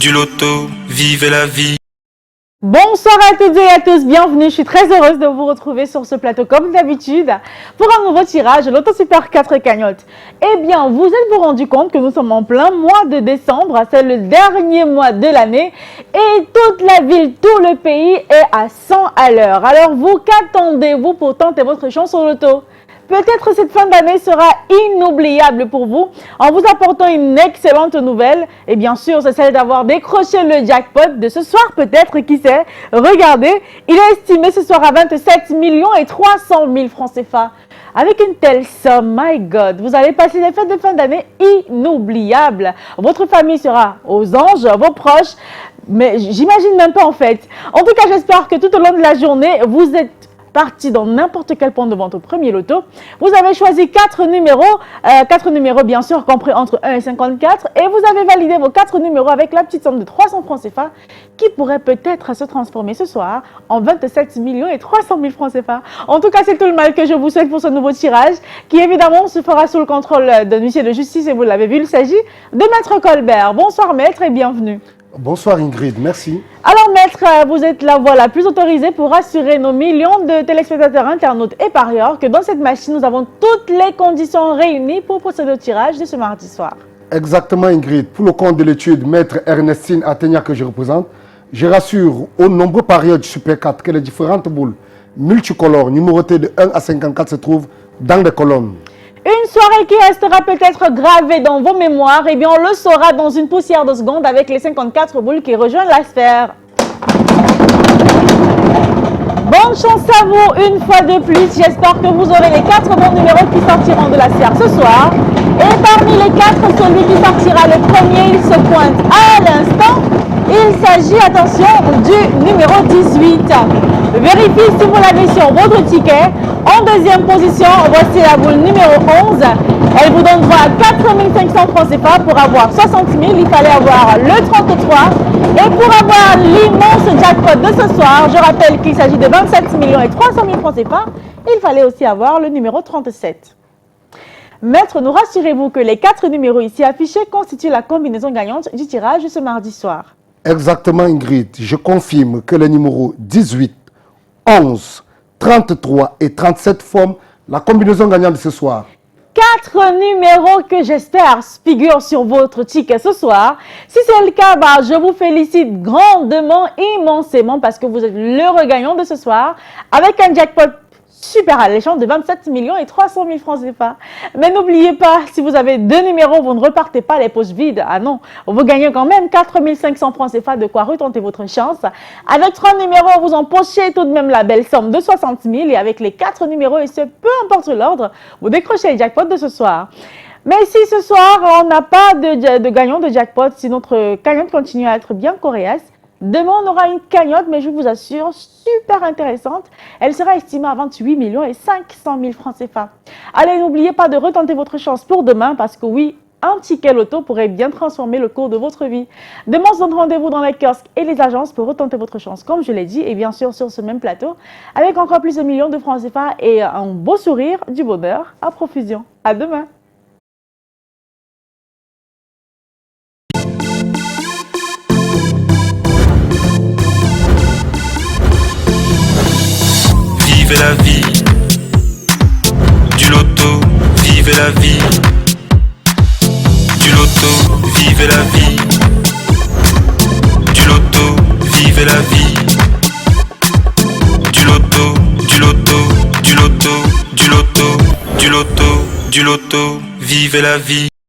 du loto, vivez la vie. Bonsoir à toutes et à tous, bienvenue, je suis très heureuse de vous retrouver sur ce plateau comme d'habitude pour un nouveau tirage de Loto Super 4 cagnottes. Eh bien, vous êtes-vous rendu compte que nous sommes en plein mois de décembre, c'est le dernier mois de l'année et toute la ville, tout le pays est à 100 à l'heure. Alors vous, qu'attendez-vous pour tenter votre chance au loto ? Peut-être cette fin d'année sera inoubliable pour vous en vous apportant une excellente nouvelle. Et bien sûr, c'est celle d'avoir décroché le jackpot de ce soir peut-être, qui sait. Regardez, il est estimé ce soir à 27 millions et 300 000 francs CFA. Avec une telle somme, my God, vous allez passer des fêtes de fin d'année inoubliables. Votre famille sera aux anges, vos proches, mais j'imagine même pas en fait. En tout cas, j'espère que tout au long de la journée, vous êtes parti dans n'importe quel point de vente au premier loto. Vous avez choisi 4 numéros bien sûr compris entre 1 et 54 et vous avez validé vos 4 numéros avec la petite somme de 300 francs CFA qui pourrait peut-être se transformer ce soir en 27 millions et 300 000 francs CFA. En tout cas, c'est tout le mal que je vous souhaite pour ce nouveau tirage qui évidemment se fera sous le contrôle d'un huissier de justice et vous l'avez vu, il s'agit de Maître Colbert. Bonsoir Maître et bienvenue. Bonsoir Ingrid, merci. Alors Maître, vous êtes la voix la plus autorisée pour rassurer nos millions de téléspectateurs, internautes et parieurs que dans cette machine, nous avons toutes les conditions réunies pour procéder au tirage de ce mardi soir. Exactement Ingrid, pour le compte de l'étude Maître Ernestine Atenia que je représente, je rassure aux nombreux parieurs du Super 4 que les différentes boules multicolores numérotées de 1 à 54 se trouvent dans les colonnes. Une soirée qui restera peut-être gravée dans vos mémoires, et bien on le saura dans une poussière de seconde avec les 54 boules qui rejoignent la sphère. Bonne chance à vous une fois de plus, j'espère que vous aurez les 4 bons numéros qui sortiront de la sphère ce soir. Et parmi les 4, celui qui sortira le premier, il se pointe à l'instant. Il s'agit, attention, du numéro 18. Vérifiez si vous l'avez sur votre ticket. En deuxième position, voici la boule numéro 11. Elle vous donne droit à 4 500 francs CFA. Pour avoir 60 000, il fallait avoir le 33. Et pour avoir l'immense jackpot de ce soir, je rappelle qu'il s'agit de 27 millions et 300 000 francs CFA, il fallait aussi avoir le numéro 37. Maître, nous rassurez-vous que les 4 numéros ici affichés constituent la combinaison gagnante du tirage de ce mardi soir. Exactement Ingrid, je confirme que les numéros 18, 11, 33 et 37 forment la combinaison gagnante de ce soir. 4 numéros que j'espère figurent sur votre ticket ce soir. Si c'est le cas, je vous félicite grandement, immensément parce que vous êtes l'heureux gagnant de ce soir avec un jackpot super alléchant de 27 millions et 300 000 francs CFA. Mais n'oubliez pas, si vous avez 2 numéros, vous ne repartez pas les poches vides. Ah non, vous gagnez quand même 4 500 francs CFA, de quoi retenter votre chance. Avec 3 numéros, vous empochez tout de même la belle somme de 60 000 et avec les 4 numéros, et ce peu importe l'ordre, vous décrochez le jackpot de ce soir. Mais si ce soir, on n'a pas de gagnant de jackpot, si notre cagnotte continue à être bien coriace, demain, on aura une cagnotte, mais je vous assure, super intéressante. Elle sera estimée à 28 millions et 500 000 francs CFA. Allez, n'oubliez pas de retenter votre chance pour demain, parce que oui, un ticket loto pourrait bien transformer le cours de votre vie. Demain, on se donne rendez-vous dans les kiosques et les agences pour retenter votre chance, comme je l'ai dit, et bien sûr sur ce même plateau, avec encore plus de millions de francs CFA et un beau sourire, du bonheur à profusion. À demain! Vivez la vie, du loto, vivez la vie, du loto, vivez la vie, du loto, vivez la vie, du loto, du loto, du loto, du loto, du loto, du loto, vivez la vie.